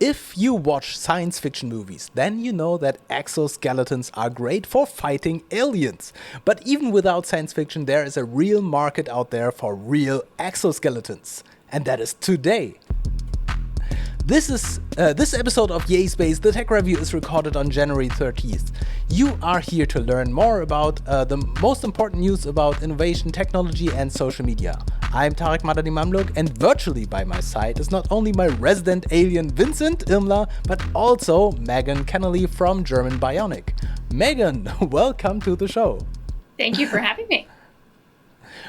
If you watch science fiction movies, then you know that exoskeletons are great for fighting aliens. But even without science fiction, there is a real market out there for real exoskeletons. And that is today. This episode of Yay Space, the Tech Review, is recorded on January 30th. You are here to learn more about the most important news about innovation, technology, and social media. I'm Tarek Madani Mamluk, and virtually by my side is not only my resident alien Vincent Imler, but also Megan Kennelly from German Bionic. Megan, welcome to the show. Thank you for having me.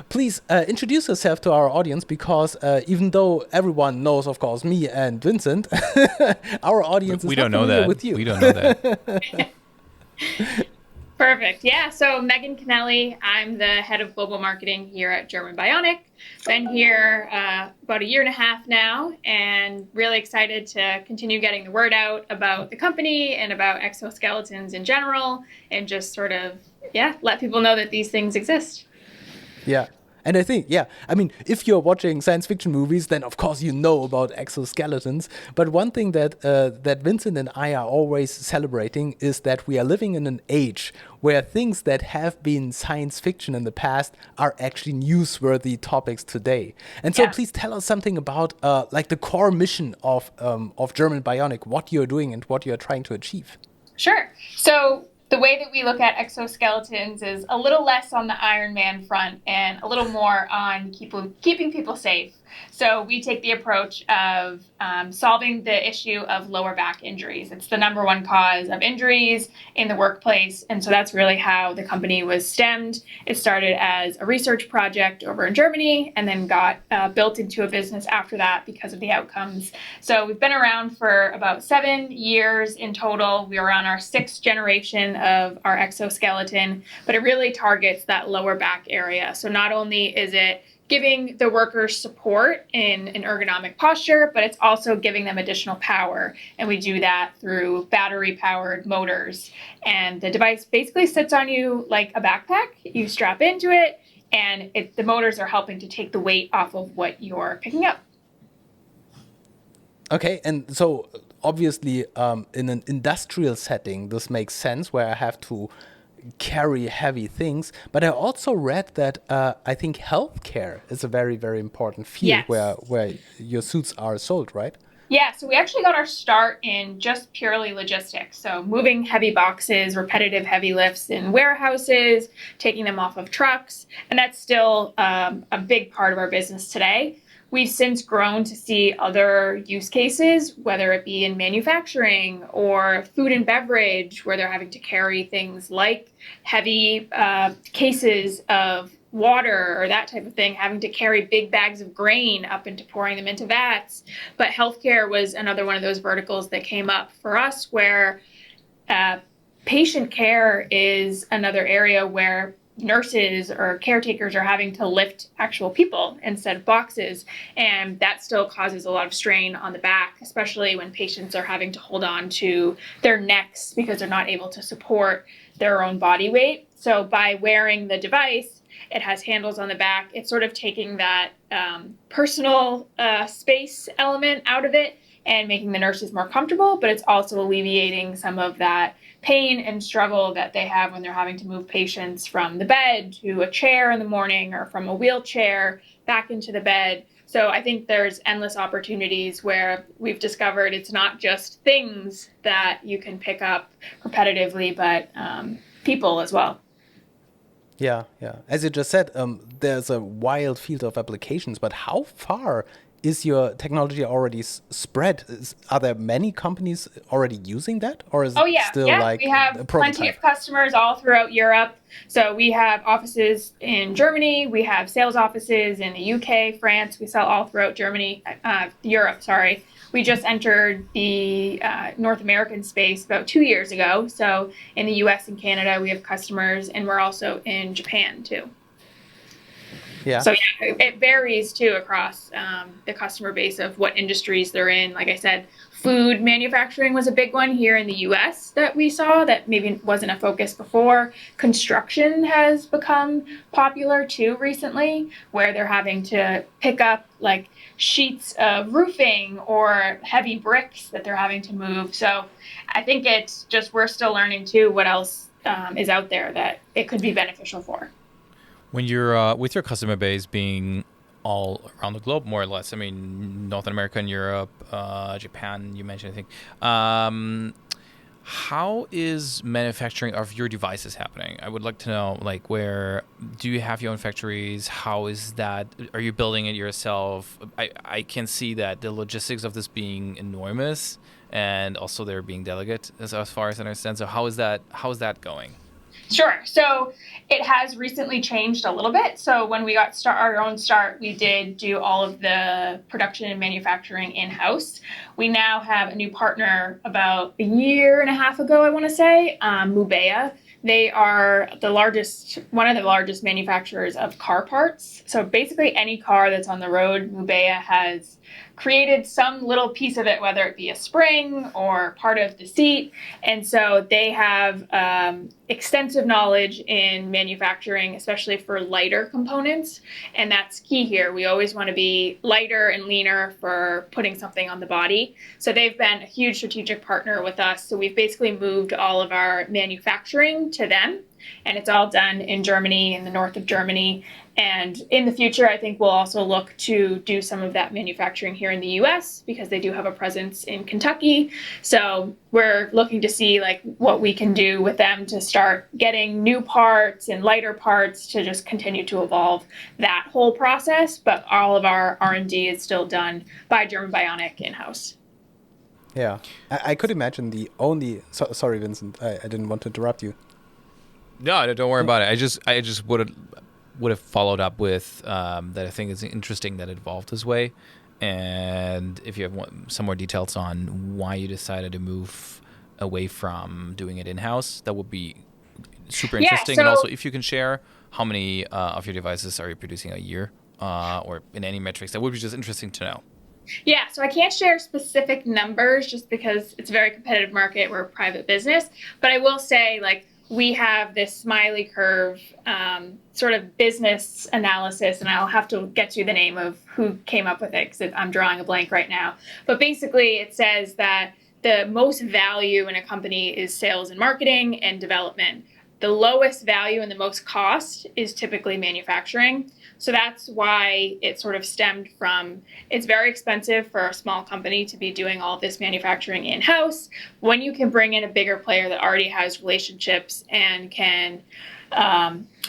Please introduce yourself to our audience, because even though everyone knows, of course, me and Vincent, our audience is not familiar with you. We don't know that. Perfect. Yeah, so Megan Kennelly, I'm the head of global marketing here at German Bionic. Been here about a year and a half now, and really excited to continue getting the word out about the company and about exoskeletons in general, and just sort of, let people know that these things exist. Yeah. And I think, if you're watching science fiction movies, then of course you know about exoskeletons. But one thing that that Vincent and I are always celebrating is that we are living in an age where things that have been science fiction in the past are actually newsworthy topics today. And so please tell us something about the core mission of German Bionic, what you're doing and what you're trying to achieve. Sure. So the way that we look at exoskeletons is a little less on the Iron Man front and a little more on keeping people safe. So we take the approach of solving the issue of lower back injuries. It's the number one cause of injuries in the workplace. And so that's really how the company was stemmed. It started as a research project over in Germany and then got built into a business after that because of the outcomes. So we've been around for about 7 years in total. We are on our 6th generation of our exoskeleton, but it really targets that lower back area. So not only is it giving the workers support in an ergonomic posture, but it's also giving them additional power. And we do that through battery-powered motors. And the device basically sits on you like a backpack. You strap into it, and the motors are helping to take the weight off of what you're picking up. Okay, and so obviously in an industrial setting, this makes sense, where I have to carry heavy things. But I also read that I think healthcare is a very, very important field where your suits are sold, right? Yeah, so we actually got our start in just purely logistics. So moving heavy boxes, repetitive heavy lifts in warehouses, taking them off of trucks. And that's still a big part of our business today. We've since grown to see other use cases, whether it be in manufacturing or food and beverage, where they're having to carry things like heavy cases of water or that type of thing, having to carry big bags of grain up into pouring them into vats. But healthcare was another one of those verticals that came up for us, where patient care is another area where nurses or caretakers are having to lift actual people instead of boxes. And that still causes a lot of strain on the back, especially when patients are having to hold on to their necks because they're not able to support their own body weight. So by wearing the device, it has handles on the back. It's sort of taking that personal space element out of it and making the nurses more comfortable, but it's also alleviating some of that pain and struggle that they have when they're having to move patients from the bed to a chair in the morning or from a wheelchair back into the bed. So I think there's endless opportunities where we've discovered it's not just things that you can pick up repetitively, but people as well. Yeah. As you just said, there's a wild field of applications, but how far is your technology already spread? Are there many companies already using that? Or is it still like we have a prototype? Plenty of customers all throughout Europe. So we have offices in Germany, we have sales offices in the UK, France. We sell all throughout Europe. We just entered the North American space about 2 years ago. So in the US and Canada, we have customers, and we're also in Japan too. Yeah. So it varies too across the customer base of what industries they're in. Like I said, Food manufacturing was a big one here in the US that we saw that maybe wasn't a focus before. Construction has become popular too recently, where they're having to pick up like sheets of roofing or heavy bricks that they're having to move. So I think it's just we're still learning too what else is out there that it could be beneficial for. When you're with your customer base being all around the globe, more or less. I mean, North America and Europe, Japan, you mentioned, I think. How is manufacturing of your devices happening? I would like to know, like, where do you have your own factories? How is that? Are you building it yourself? I can see that the logistics of this being enormous, and also there being delicate, as far as I understand. So how is that going? Sure. So it has recently changed a little bit. So when we got our own start, we did do all of the production and manufacturing in-house. We now have a new partner about a year and a half ago, I want to say, Mubea. They are one of the largest manufacturers of car parts. So basically any car that's on the road, Mubea has created some little piece of it, whether it be a spring or part of the seat. And so they have extensive knowledge in manufacturing, especially for lighter components. And that's key here. We always want to be lighter and leaner for putting something on the body. So they've been a huge strategic partner with us. So we've basically moved all of our manufacturing to them. And it's all done in Germany, in the north of Germany. And in the future, I think we'll also look to do some of that manufacturing here in the US because they do have a presence in Kentucky. So we're looking to see like what we can do with them to start getting new parts and lighter parts to just continue to evolve that whole process. But all of our R&D is still done by German Bionic in-house. Yeah, I could imagine sorry, Vincent, I didn't want to interrupt you. No, don't worry about it. I just would have followed up with that. I think it's interesting that it evolved this way, and if you have some more details on why you decided to move away from doing it in-house, that would be super interesting. And also, if you can share how many of your devices are you producing a year, or in any metrics, that would be just interesting to know. Yeah, so I can't share specific numbers just because it's a very competitive market. We're a private business, but I will say like. We have this smiley curve sort of business analysis, and I'll have to get you the name of who came up with it because I'm drawing a blank right now. But basically it says that the most value in a company is sales and marketing and development. The lowest value and the most cost is typically manufacturing. So that's why it sort of stemmed from, it's very expensive for a small company to be doing all this manufacturing in-house. When you can bring in a bigger player that already has relationships and can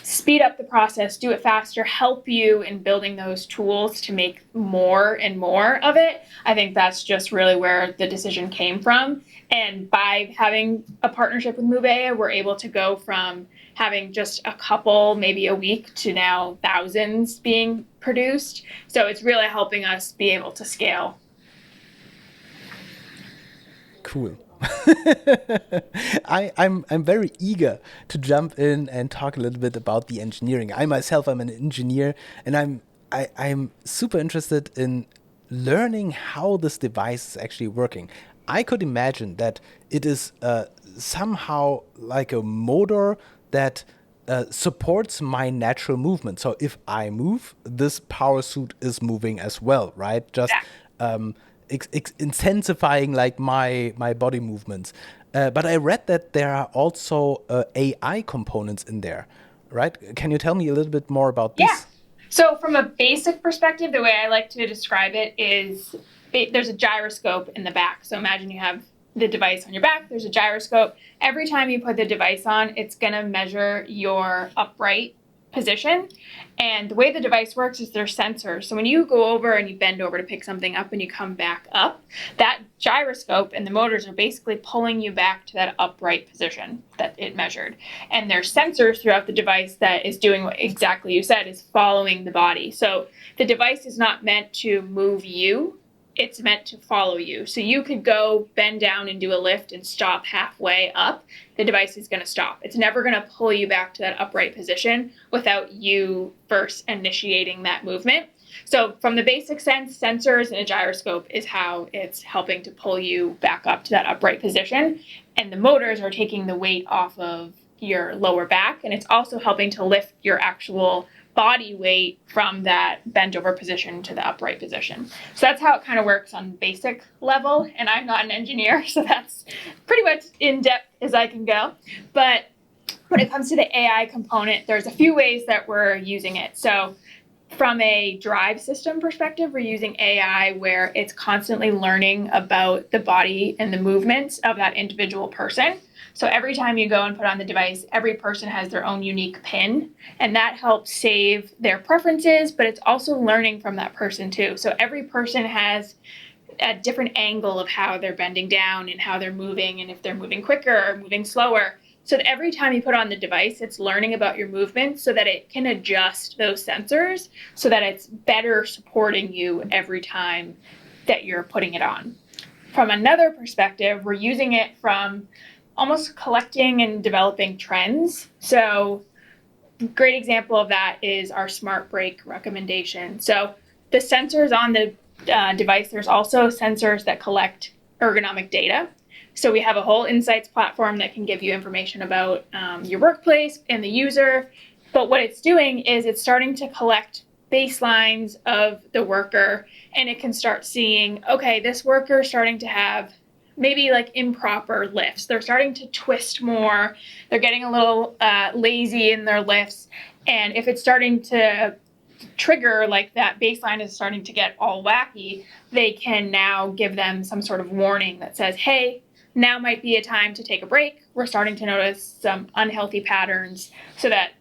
speed up the process, do it faster, help you in building those tools to make more and more of it, I think that's just really where the decision came from. And by having a partnership with Mubea, we're able to go from having just a couple, maybe a week, to now thousands being produced. So it's really helping us be able to scale. Cool. I'm very eager to jump in and talk a little bit about the engineering. I myself am an engineer, and I'm super interested in learning how this device is actually working. I could imagine that it is somehow like a motor that supports my natural movement. So if I move, this power suit is moving as well, right? Just intensifying like my body movements. But I read that there are also AI components in there, right? Can you tell me a little bit more about this? Yeah. So from a basic perspective, the way I like to describe it is there's a gyroscope in the back. So imagine you have the device on your back, there's a gyroscope. Every time you put the device on, it's going to measure your upright position. And the way the device works is there's sensors. So when you go over and you bend over to pick something up and you come back up, that gyroscope and the motors are basically pulling you back to that upright position that it measured. And there's sensors throughout the device that is doing what exactly you said, is following the body. So the device is not meant to move you. It's meant to follow you. So you could go bend down and do a lift and stop halfway up. The device is going to stop. It's never going to pull you back to that upright position without you first initiating that movement. So from the basic sense, sensors and a gyroscope is how it's helping to pull you back up to that upright position. And the motors are taking the weight off of your lower back, and it's also helping to lift your actual body weight from that bent over position to the upright position. So that's how it kind of works on basic level. And I'm not an engineer, so that's pretty much in depth as I can go. But when it comes to the AI component, there's a few ways that we're using it. So from a drive system perspective, we're using AI where it's constantly learning about the body and the movements of that individual person. So every time you go and put on the device, every person has their own unique pin, and that helps save their preferences, but it's also learning from that person too. So every person has a different angle of how they're bending down and how they're moving, and if they're moving quicker or moving slower. So that every time you put on the device, it's learning about your movements so that it can adjust those sensors so that it's better supporting you every time that you're putting it on. From another perspective, we're using it from almost collecting and developing trends. So a great example of that is our smart brake recommendation. So the sensors on the device, there's also sensors that collect ergonomic data. So we have a whole insights platform that can give you information about your workplace and the user. But what it's doing is it's starting to collect baselines of the worker, and it can start seeing, okay, this worker is starting to have maybe like improper lifts. They're starting to twist more. They're getting a little lazy in their lifts. And if it's starting to trigger, like that baseline is starting to get all wacky, they can now give them some sort of warning that says, hey, now might be a time to take a break. We're starting to notice some unhealthy patterns, so that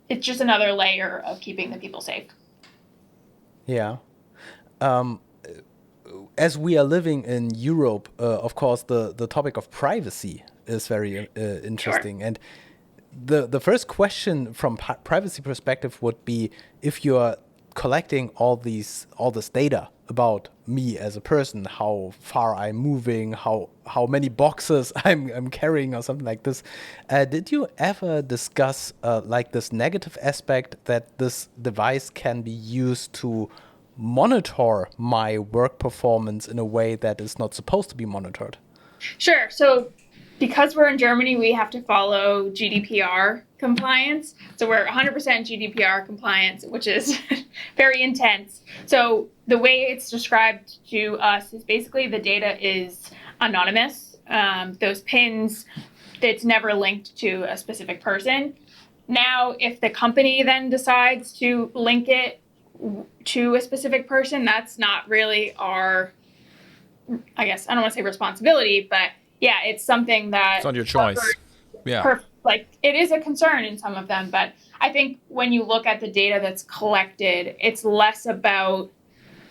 it's just another layer of keeping the people safe. Yeah. As we are living in Europe, of course, the topic of privacy is very interesting. Sure. And the first question from privacy perspective would be, if you're collecting all this data about me as a person, how far I'm moving, how many boxes I'm carrying, or something like this. Did you ever discuss like this negative aspect that this device can be used to monitor my work performance in a way that is not supposed to be monitored? Sure. So because we're in Germany, we have to follow GDPR compliance. So we're 100% GDPR compliance, which is very intense. So the way it's described to us is basically the data is anonymous. Those pins, it's never linked to a specific person. Now, if the company then decides to link it to a specific person, that's not really our, I guess, I don't want to say responsibility, but yeah, it's something that It's not your choice. Yeah. like it is a concern in some of them, but I think when you look at the data that's collected, it's less about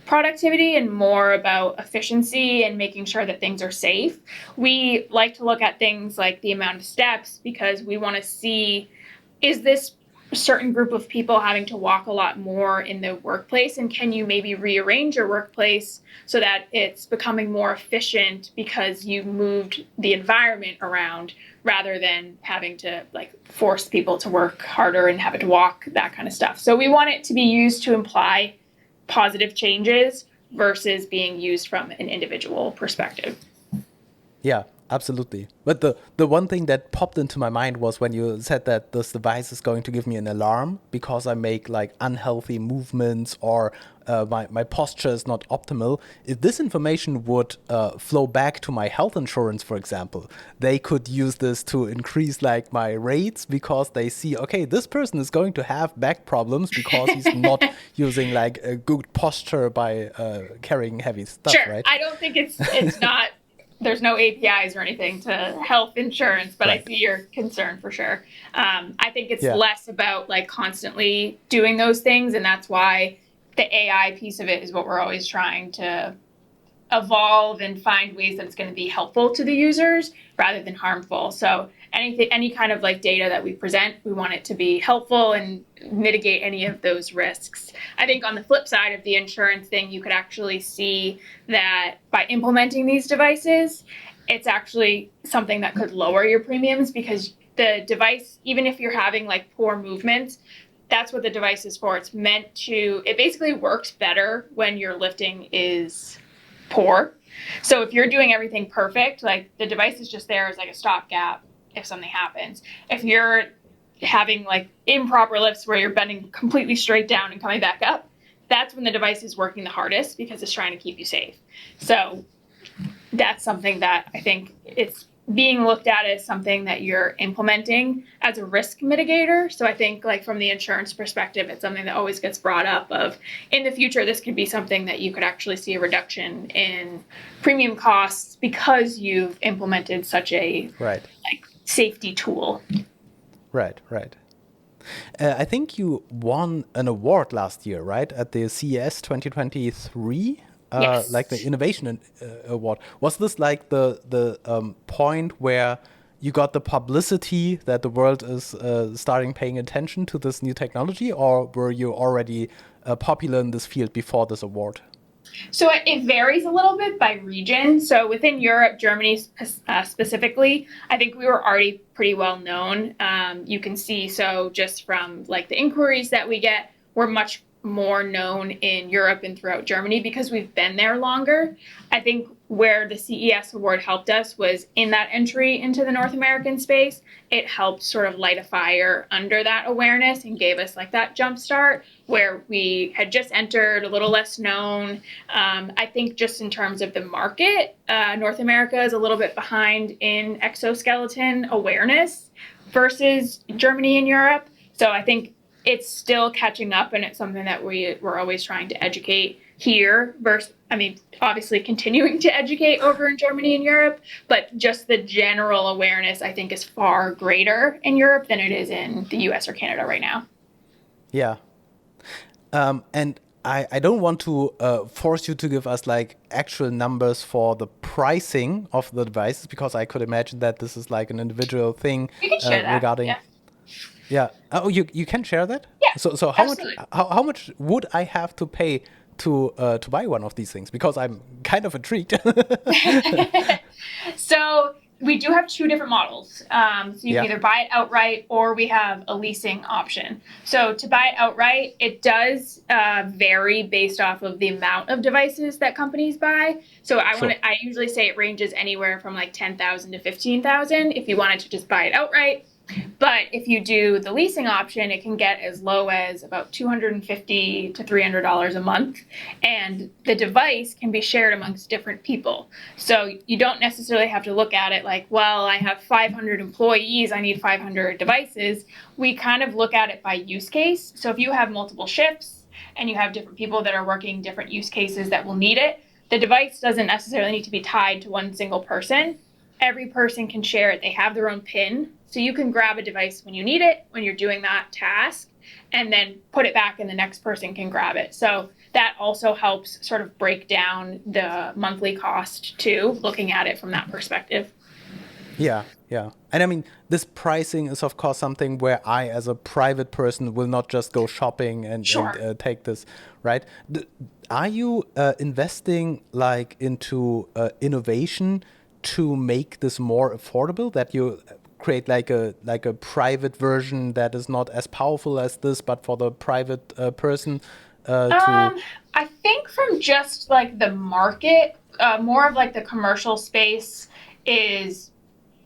productivity and more about efficiency and making sure that things are safe. We like to look at things like the amount of steps, because we want to see, is this certain group of people having to walk a lot more in the workplace, and can you maybe rearrange your workplace so that it's becoming more efficient because you've moved the environment around, rather than having to like force people to work harder and have it to walk, that kind of stuff. So we want it to be used to imply positive changes versus being used from an individual perspective. Yeah, absolutely. But the one thing that popped into my mind was when you said that this device is going to give me an alarm because I make like unhealthy movements, or my posture is not optimal. If this information would flow back to my health insurance, for example, they could use this to increase like my rates, because they see, okay, this person is going to have back problems because he's not using like a good posture by carrying heavy stuff, Sure. right? I don't think it's not, there's no APIs or anything to health insurance, but Right. I see your concern for sure. I think it's Yeah. less about like constantly doing those things, and that's why the AI piece of it is what we're always trying to evolve and find ways that it's going to be helpful to the users rather than harmful. So any kind of like data that we present, we want it to be helpful and mitigate any of those risks. I think on the flip side of the insurance thing, you could actually see that by implementing these devices, it's actually something that could lower your premiums, because the device, even if you're having like poor movements, that's what the device is for. It's meant to, it basically works better when your lifting is poor. So if you're doing everything perfect, like the device is just there as like a stopgap if something happens. If you're having like improper lifts where you're bending completely straight down and coming back up, that's when the device is working the hardest because it's trying to keep you safe. So that's something that I think it's being looked at as something that you're implementing as a risk mitigator. So I think like from the insurance perspective, it's something that always gets brought up of in the future, this could be something that you could actually see a reduction in premium costs because you've implemented such a like safety tool. Right. I think you won an award last year, right? At the CES 2023? Yes. Like the Innovation Award. Was this like the point where you got the publicity that the world is starting paying attention to this new technology, or were you already popular in this field before this award? So it varies a little bit by region. So within Europe, Germany specifically, I think we were already pretty well known. You can see, so just from like the inquiries that we get, we're much more known in Europe and throughout Germany because we've been there longer. I think where the CES award helped us was in that entry into the North American space. It helped sort of light a fire under that awareness and gave us like that jump start where we had just entered, a little less known. I think just in terms of the market, North America is a little bit behind in exoskeleton awareness versus Germany and Europe. So I think it's still catching up, and it's something that we're always trying to educate here versus, I mean, obviously continuing to educate over in Germany and Europe, but just the general awareness, I think, is far greater in Europe than it is in the US or Canada right now. Yeah. And I don't want to force you to give us like actual numbers for the pricing of the devices, because I could imagine that this is like an individual thing You can share that. regarding. Yeah. Oh, you can share that? Yeah. So how much would I have to pay to buy one of these things? Because I'm kind of intrigued. So we do have two different models. So you can either buy it outright or we have a leasing option. So to buy it outright, it does vary based off of the amount of devices that companies buy. So I usually say it ranges anywhere from like 10,000 to 15,000 if you wanted to just buy it outright. But if you do the leasing option, it can get as low as about $250 to $300 a month. And the device can be shared amongst different people. So you don't necessarily have to look at it like, well, I have 500 employees, I need 500 devices. We kind of look at it by use case. So if you have multiple shifts and you have different people that are working different use cases that will need it, the device doesn't necessarily need to be tied to one single person. Every person can share it. They have their own PIN. So you can grab a device when you need it, when you're doing that task, and then put it back and the next person can grab it. So that also helps sort of break down the monthly cost too, looking at it from that perspective. Yeah. And I mean, this pricing is, of course, something where I, as a private person, will not just go shopping and take this, right? Are you investing like into innovation to make this more affordable, that you create like a private version that is not as powerful as this, but for the private person I think from just like the market, more of like the commercial space is,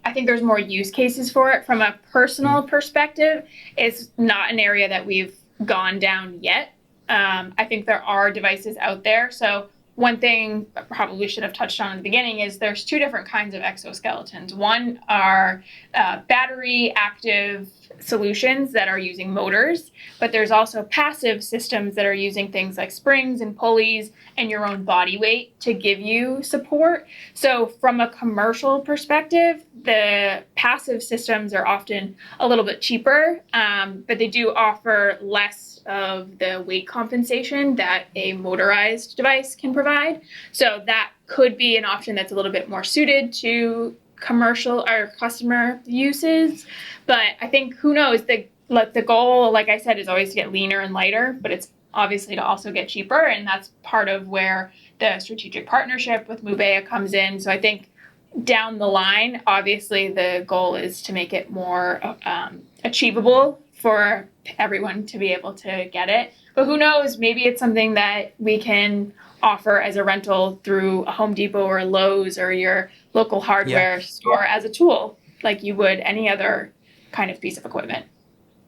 I think there's more use cases for it. From a personal perspective, it's not an area that we've gone down yet. I think there are devices out there. So one thing I probably should have touched on in the beginning is there's two different kinds of exoskeletons. One are battery active solutions that are using motors, but there's also passive systems that are using things like springs and pulleys and your own body weight to give you support. So from a commercial perspective, the passive systems are often a little bit cheaper, but they do offer less of the weight compensation that a motorized device can provide. So that could be an option that's a little bit more suited to commercial or customer uses. But I think, who knows, the goal, like I said, is always to get leaner and lighter, but it's obviously to also get cheaper. And that's part of where the strategic partnership with Mubea comes in. So I think down the line, obviously the goal is to make it more achievable for everyone to be able to get it. But who knows, maybe it's something that we can offer as a rental through a Home Depot or a Lowe's or your local hardware store as a tool, like you would any other kind of piece of equipment.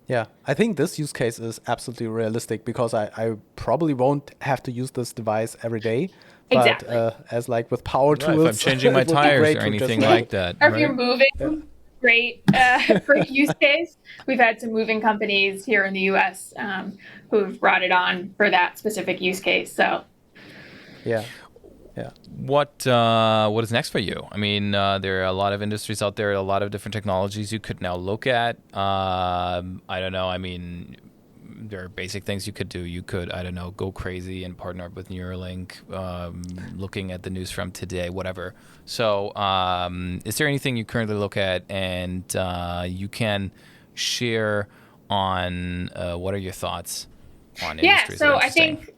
Yeah, I think this use case is absolutely realistic because I probably won't have to use this device every day. But Exactly. as like with power tools, if I'm changing my it would be tires great or to anything just like that, Or if you're moving, great use case. We've had some moving companies here in the U.S. Who've brought it on for that specific use case. So yeah. Yeah. What is next for you? I mean, there are a lot of industries out there, a lot of different technologies you could now look at. I don't know. I mean, there are basic things you could do. You could, I don't know, go crazy and partner up with Neuralink, looking at the news from today, whatever. So is there anything you currently look at and you can share on what are your thoughts on industries that are so I interesting? think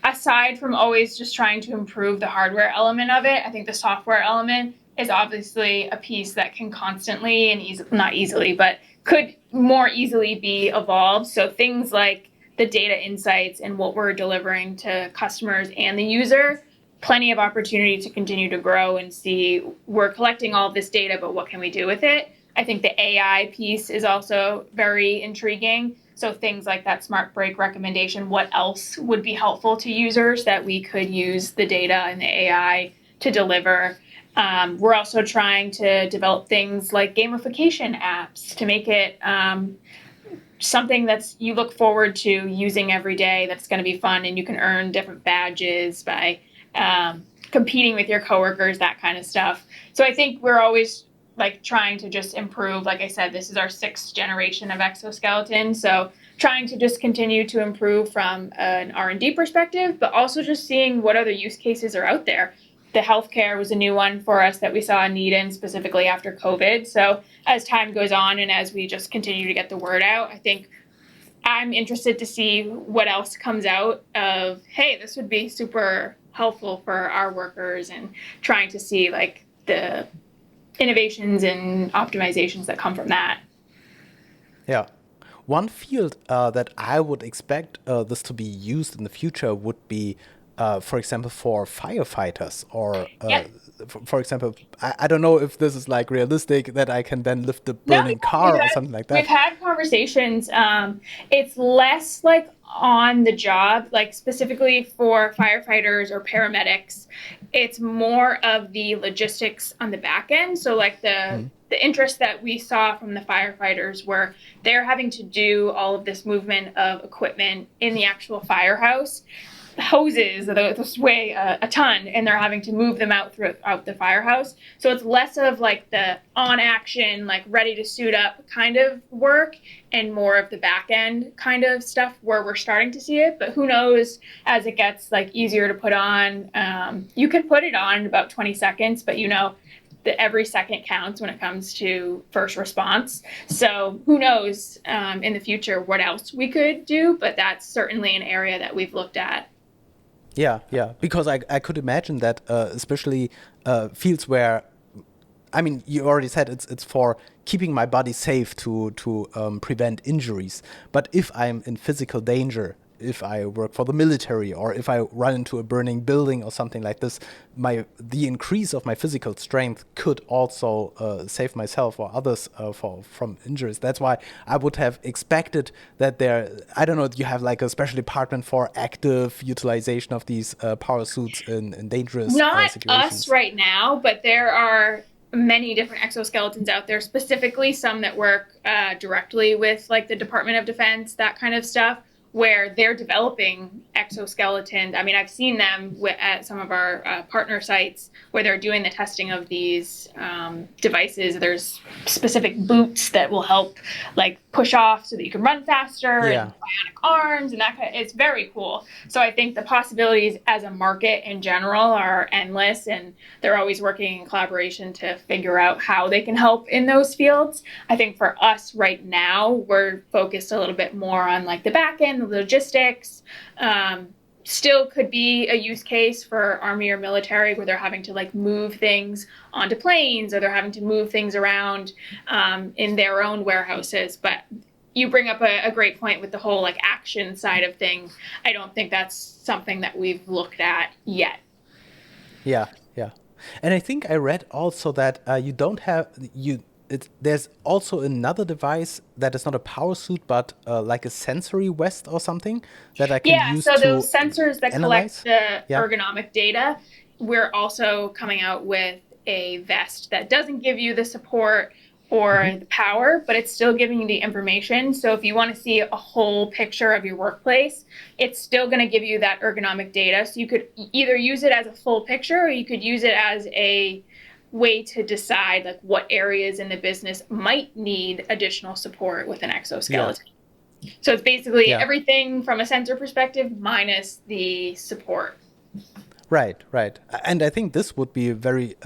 aside from always just trying to improve the hardware element of it, I think the software element is obviously a piece that can constantly and not easily, but could more easily be evolved. So things like the data insights and what we're delivering to customers and the user, plenty of opportunity to continue to grow and see we're collecting all of this data, but what can we do with it? I think the AI piece is also very intriguing. So things like that smart break recommendation, what else would be helpful to users that we could use the data and the AI to deliver? We're also trying to develop things like gamification apps to make it something that's you look forward to using every day, that's going to be fun, and you can earn different badges by competing with your coworkers, that kind of stuff. So I think we're always like trying to just improve. Like I said, this is our 6th generation of exoskeleton, so trying to just continue to improve from an R&D perspective, but also just seeing what other use cases are out there. The healthcare was a new one for us that we saw a need in specifically after COVID. So as time goes on and as we just continue to get the word out, I think I'm interested to see what else comes out of, hey, this would be super helpful for our workers, and trying to see like the innovations and optimizations that come from that. Yeah. One field that I would expect this to be used in the future would be, for example, for firefighters or, for example, I don't know if this is like realistic that I can then lift the No, burning car or something like we've that. had conversations. It's less like on the job, like specifically for firefighters or paramedics. It's more of the logistics on the back end. So like the interest that we saw from the firefighters were they're having to do all of this movement of equipment in the actual firehouse. Hoses those weigh a ton, and they're having to move them out throughout the firehouse. So it's less of like the on action, like ready to suit up kind of work, and more of the back end kind of stuff where we're starting to see it. But who knows, as it gets like easier to put on, you can put it on in about 20 seconds, but you know that every second counts when it comes to first response. So who knows in the future what else we could do, but that's certainly an area that we've looked at. Yeah, yeah, because I could imagine that especially fields where, I mean, you already said it's for keeping my body safe to prevent injuries. But if I'm in physical danger, if I work for the military or if I run into a burning building or something like this, the increase of my physical strength could also save myself or others from injuries. That's why I would have expected that I don't know, you have like a special department for active utilization of these power suits in dangerous Not us situations. right now, but there are many different exoskeletons out there, specifically some that work directly with like the Department of Defense, that kind of stuff, where they're developing exoskeletons. I mean, I've seen them at some of our partner sites where they're doing the testing of these devices. There's specific boots that will help like push off so that you can run faster, Yeah. and bionic arms, and that kind of, it's very cool. So I think the possibilities as a market in general are endless, and they're always working in collaboration to figure out how they can help in those fields. I think for us right now, we're focused a little bit more on like the back end, the logistics. Still could be a use case for Army or military where they're having to like move things onto planes, or they're having to move things around in their own warehouses. But you bring up a great point with the whole like action side of things. I don't think that's something that we've looked at yet. Yeah, yeah. And I think I read also that you don't have you. There's also another device that is not a power suit, but like a sensory vest or something that I can Yeah, use so to those sensors that collect analyze. the Yeah. ergonomic data, we're also coming out with a vest that doesn't give you the support or the power, but it's still giving you the information. So if you want to see a whole picture of your workplace, it's still going to give you that ergonomic data. So you could either use it as a full picture, or you could use it as a way to decide like what areas in the business might need additional support with an exoskeleton. So it's basically Yeah. everything from a sensor perspective minus the support. Right, right. And I think this would be very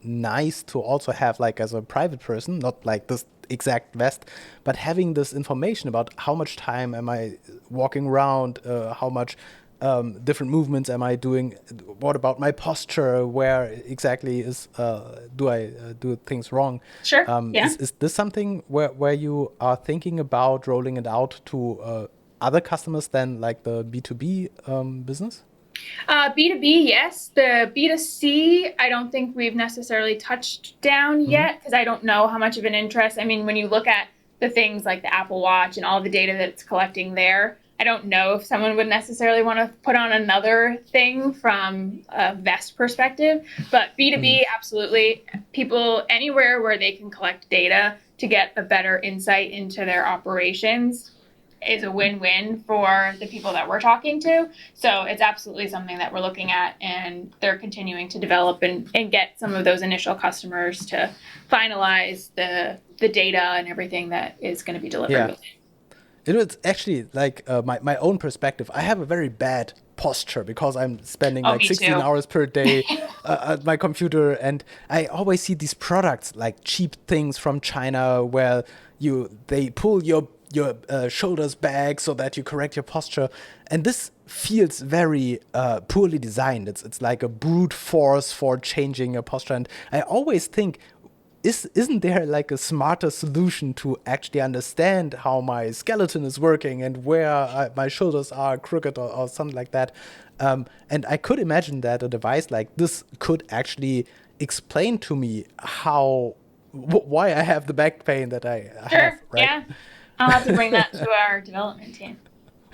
nice to also have, like, as a private person, not like this exact vest, but having this information about how much time am I walking around, how much different movements am I doing, what about my posture, where exactly is do I do things wrong. Sure. Yeah. Is this something where you are thinking about rolling it out to other customers than like the B2B business? B2B, yes. The B2C, I don't think we've necessarily touched down yet because I don't know how much of an interest. I mean, when you look at the things like the Apple Watch and all the data that it's collecting there, I don't know if someone would necessarily want to put on another thing from a vest perspective. But B2B, absolutely. People anywhere where they can collect data to get a better insight into their operations is a win-win for the people that we're talking to. So it's absolutely something that we're looking at, and they're continuing to develop and get some of those initial customers to finalize the data and everything that is going to be delivered Yeah. with it. It's actually like my own perspective. I have a very bad posture because I'm spending like Me 16 too. hours per day at my computer, and I always see these products like cheap things from China where they pull your shoulders back so that you correct your posture, and this feels very poorly designed. It's like a brute force for changing your posture, and I always think, isn't there like a smarter solution to actually understand how my skeleton is working and where my shoulders are crooked or something like that? And I could imagine that a device like this could actually explain to me why I have the back pain that I have, right? Yeah. I'll have to bring that to our development team.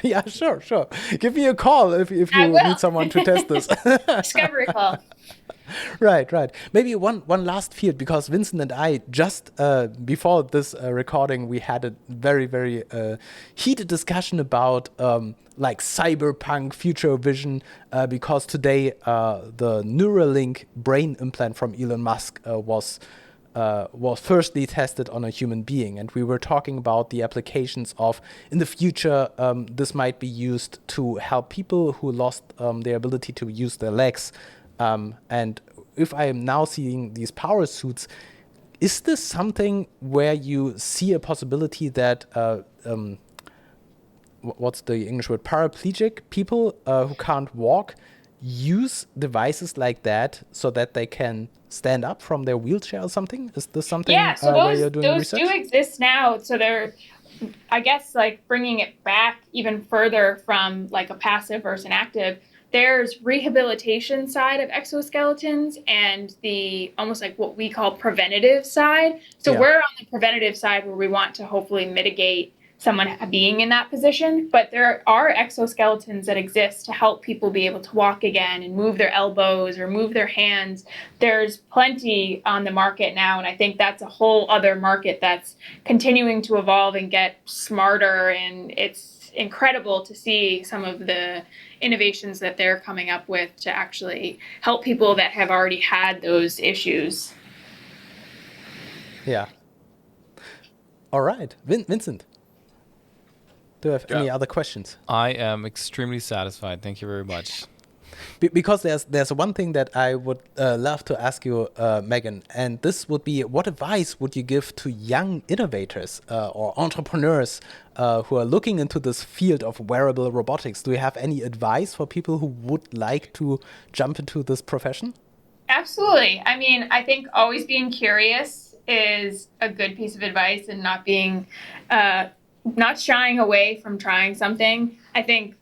Yeah, sure. Give me a call if you will. need someone to test this. Discovery call. Right. Maybe one last field, because Vincent and I just before this recording, we had a very, very heated discussion about like cyberpunk future vision, because today the Neuralink brain implant from Elon Musk was firstly tested on a human being, and we were talking about the applications of, in the future, this might be used to help people who lost their ability to use their legs. And if I am now seeing these power suits, is this something where you see a possibility that what's the English word, paraplegic people who can't walk use devices like that so that they can stand up from their wheelchair or something? Is this something So where you're doing those research? do exist now. So they're, I guess, like bringing it back even further from like a passive versus an active. There's rehabilitation side of exoskeletons and the almost like what we call preventative side. So we're on the preventative side where we want to hopefully mitigate someone being in that position. But there are exoskeletons that exist to help people be able to walk again and move their elbows or move their hands. There's plenty on the market now, and I think that's a whole other market that's continuing to evolve and get smarter, and it's incredible to see some of the innovations that they're coming up with to actually help people that have already had those issues. Yeah. All right. Vincent, do you have any other questions? I am extremely satisfied. Thank you very much. Because there's one thing that I would love to ask you, Megan, and this would be, what advice would you give to young innovators or entrepreneurs who are looking into this field of wearable robotics? Do you have any advice for people who would like to jump into this profession? Absolutely. I mean, I think always being curious is a good piece of advice, and not being, not shying away from trying something. I think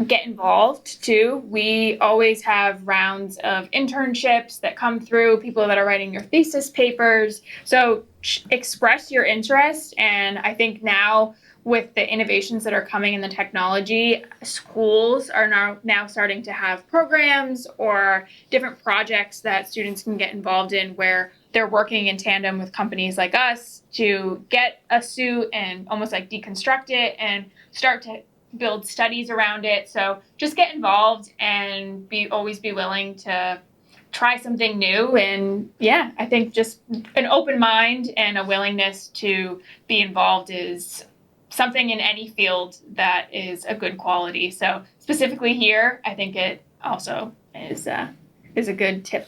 get involved too. We always have rounds of internships that come through, people that are writing your thesis papers. So express your interest. And I think now, with the innovations that are coming in the technology, schools are now starting to have programs or different projects that students can get involved in, where they're working in tandem with companies like us to get a suit and almost like deconstruct it and start to build studies around it. So just get involved and always be willing to try something new. And yeah, I think just an open mind and a willingness to be involved is something in any field that is a good quality. So specifically here, I think it also is a good tip.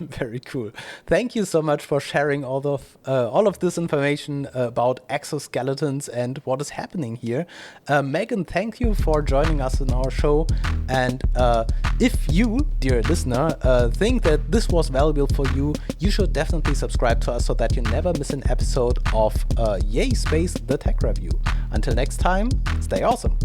Very cool. Thank you so much for sharing all of this information about exoskeletons and what is happening here. Megan, thank you for joining us in our show. And if you, dear listener, think that this was valuable for you, you should definitely subscribe to us so that you never miss an episode of Yay Space, the Tech Review. Until next time, stay awesome.